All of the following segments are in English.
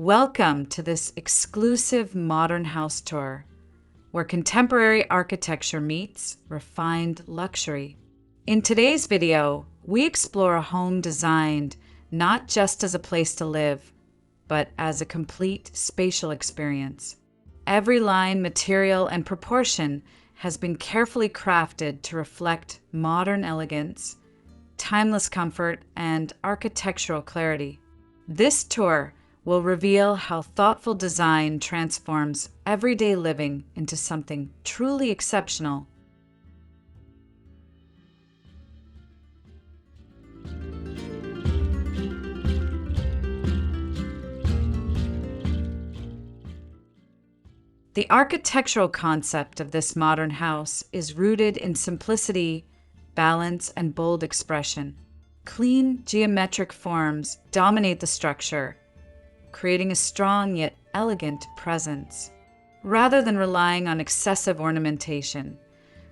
Welcome to this exclusive modern house tour, where contemporary architecture meets refined luxury. In today's video, we explore a home designed not just as a place to live, but as a complete spatial experience. Every line, material, and proportion has been carefully crafted to reflect modern elegance, timeless comfort, and architectural clarity. This tour will reveal how thoughtful design transforms everyday living into something truly exceptional. The architectural concept of this modern house is rooted in simplicity, balance, and bold expression. Clean, geometric forms dominate the structure, creating a strong yet elegant presence. Rather than relying on excessive ornamentation,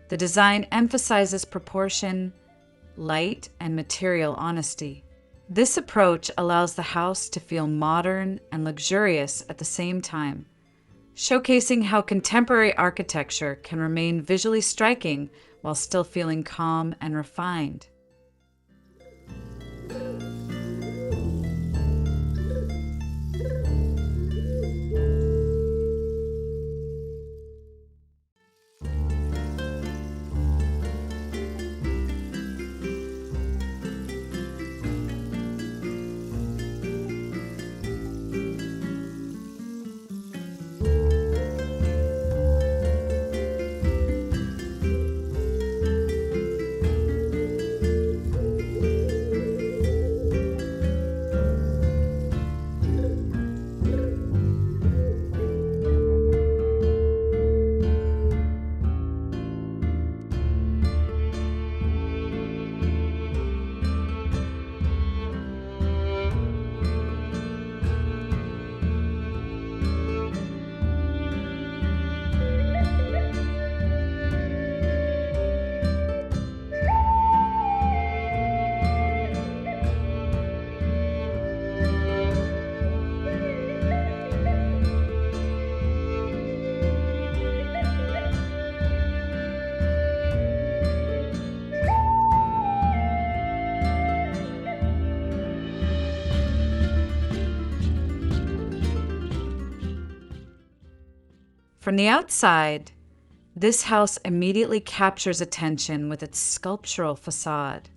the design emphasizes proportion, light, and material honesty. This approach allows the house to feel modern and luxurious at the same time, showcasing how contemporary architecture can remain visually striking while still feeling calm and refined. From the outside, this house immediately captures attention with its sculptural facade.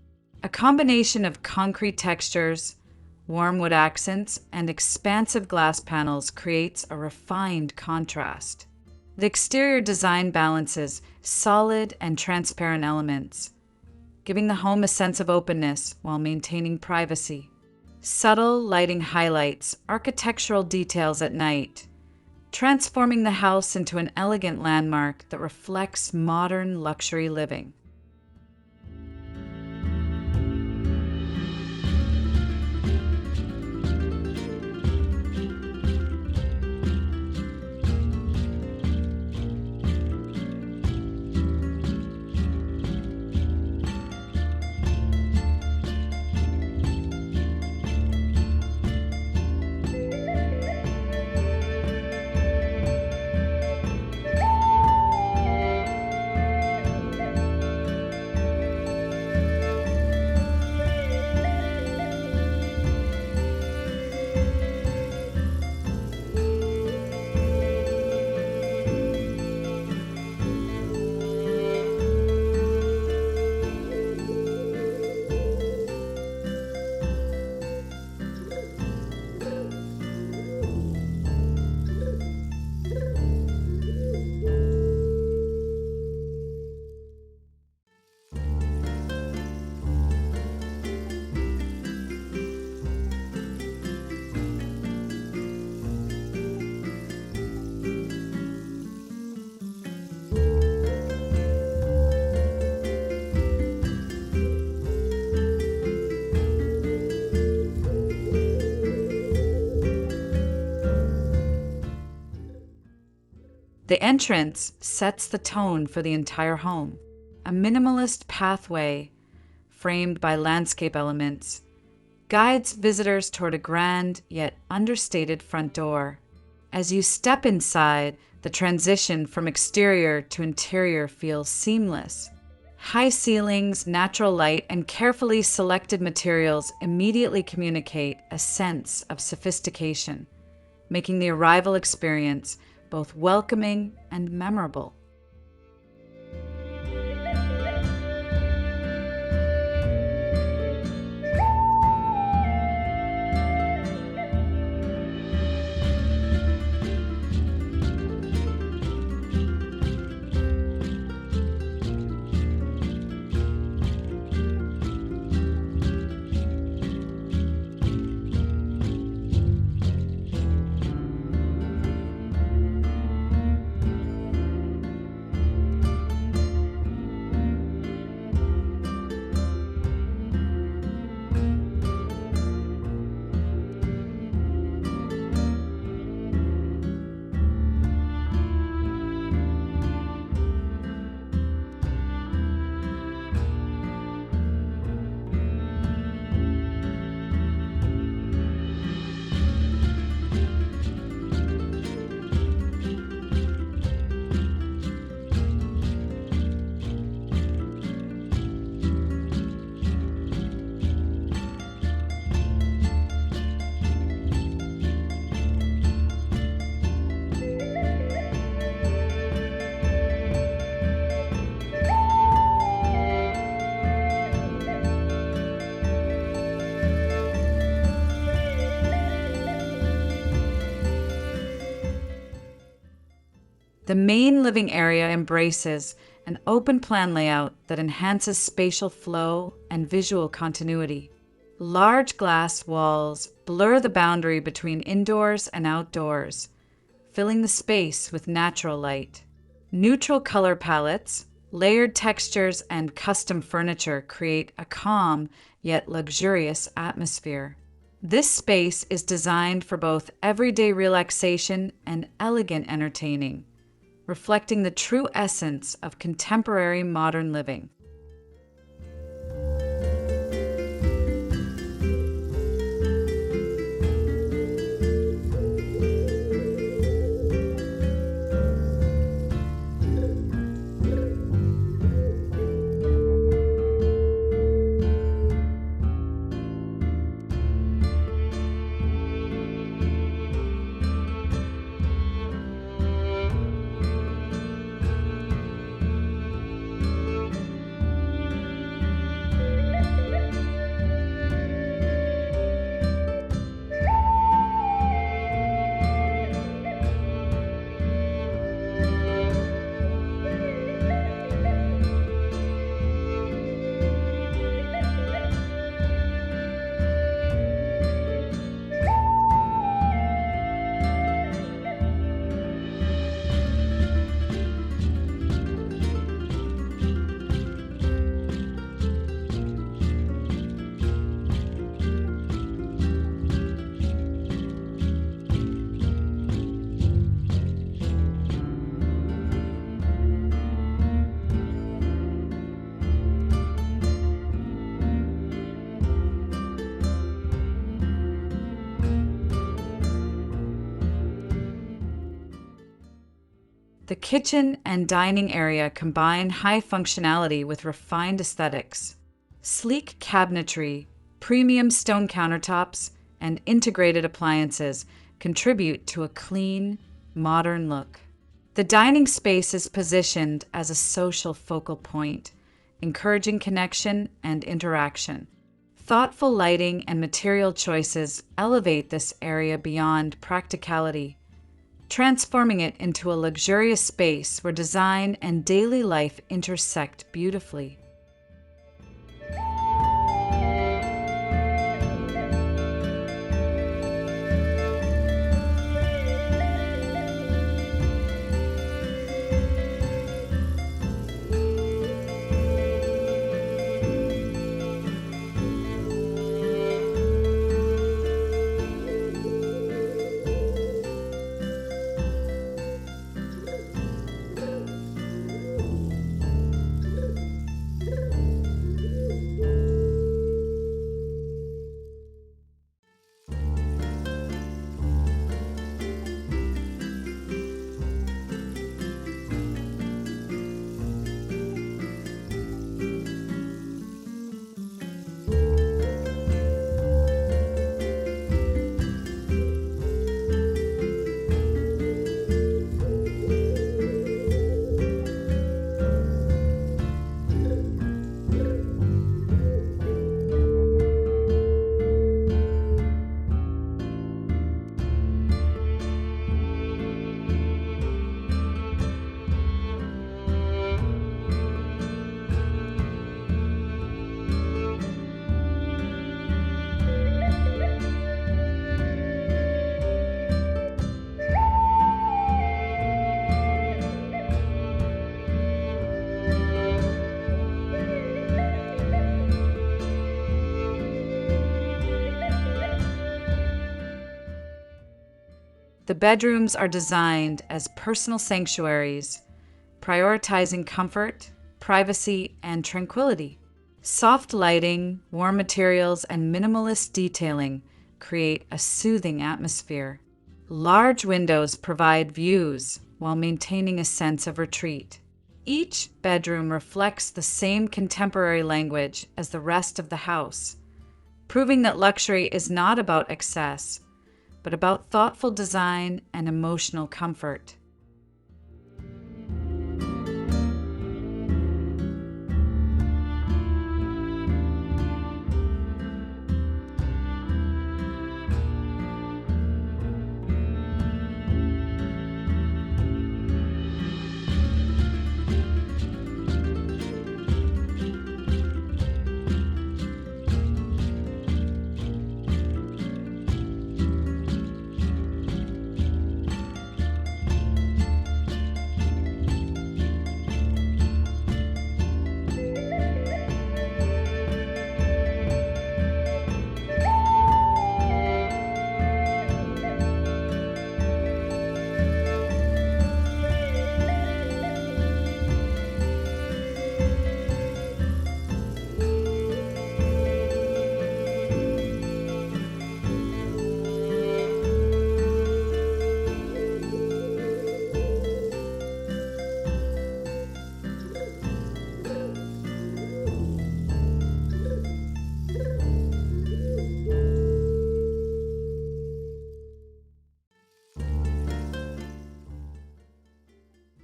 A combination of concrete textures, warm wood accents, and expansive glass panels creates a refined contrast. The exterior design balances solid and transparent elements, giving the home a sense of openness while maintaining privacy. Subtle lighting highlights architectural details at night, transforming the house into an elegant landmark that reflects modern luxury living. The entrance sets the tone for the entire home. A minimalist pathway framed by landscape elements guides visitors toward a grand yet understated front door. As you step inside, the transition from exterior to interior feels seamless. High ceilings, natural light, and carefully selected materials immediately communicate a sense of sophistication, making the arrival experience both welcoming and memorable. The main living area embraces an open plan layout that enhances spatial flow and visual continuity. Large glass walls blur the boundary between indoors and outdoors, filling the space with natural light. Neutral color palettes, layered textures, and custom furniture create a calm yet luxurious atmosphere. This space is designed for both everyday relaxation and elegant entertaining, reflecting the true essence of contemporary modern living. The kitchen and dining area combine high functionality with refined aesthetics. Sleek cabinetry, premium stone countertops, and integrated appliances contribute to a clean, modern look. The dining space is positioned as a social focal point, encouraging connection and interaction. Thoughtful lighting and material choices elevate this area beyond practicality, transforming it into a luxurious space where design and daily life intersect beautifully. The bedrooms are designed as personal sanctuaries, prioritizing comfort, privacy, and tranquility. Soft lighting, warm materials, and minimalist detailing create a soothing atmosphere. Large windows provide views while maintaining a sense of retreat. Each bedroom reflects the same contemporary language as the rest of the house, proving that luxury is not about excess, but about thoughtful design and emotional comfort.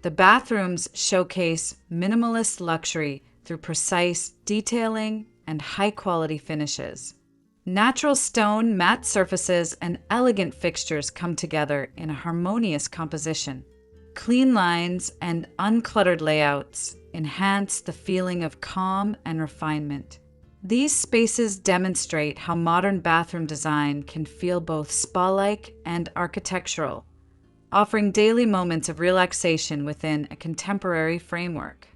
The bathrooms showcase minimalist luxury through precise detailing and high-quality finishes. Natural stone, matte surfaces, and elegant fixtures come together in a harmonious composition. Clean lines and uncluttered layouts enhance the feeling of calm and refinement. These spaces demonstrate how modern bathroom design can feel both spa-like and architectural, offering daily moments of relaxation within a contemporary framework.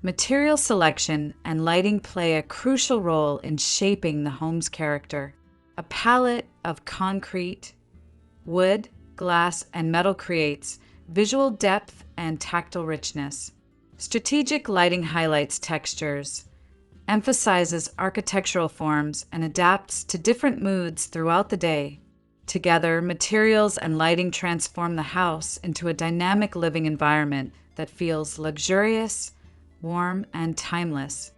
Material selection and lighting play a crucial role in shaping the home's character. A palette of concrete, wood, glass, and metal creates visual depth and tactile richness. Strategic lighting highlights textures, emphasizes architectural forms, and adapts to different moods throughout the day. Together, materials and lighting transform the house into a dynamic living environment that feels luxurious, warm, and timeless.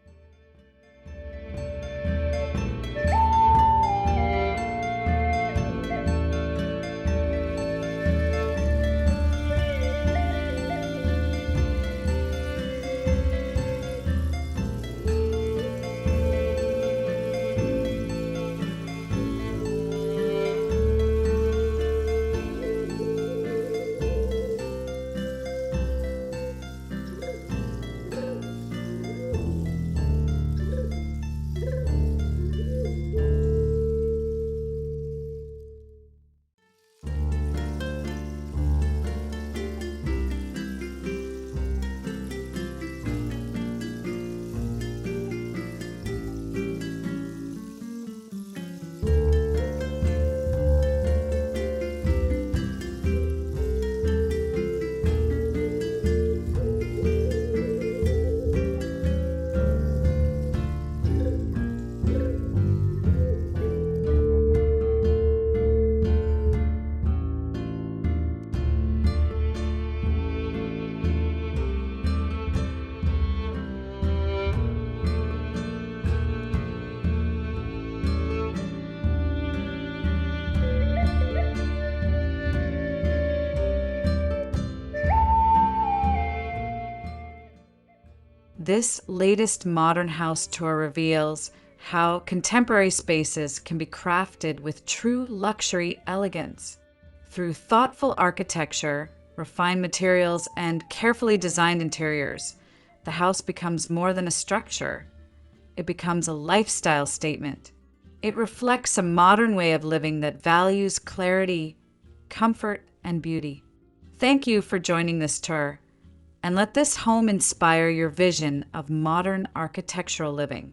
This latest modern house tour reveals how contemporary spaces can be crafted with true luxury elegance. Through thoughtful architecture, refined materials, and carefully designed interiors, the house becomes more than a structure. It becomes a lifestyle statement. It reflects a modern way of living that values clarity, comfort, and beauty. Thank you for joining this tour, and let this home inspire your vision of modern architectural living.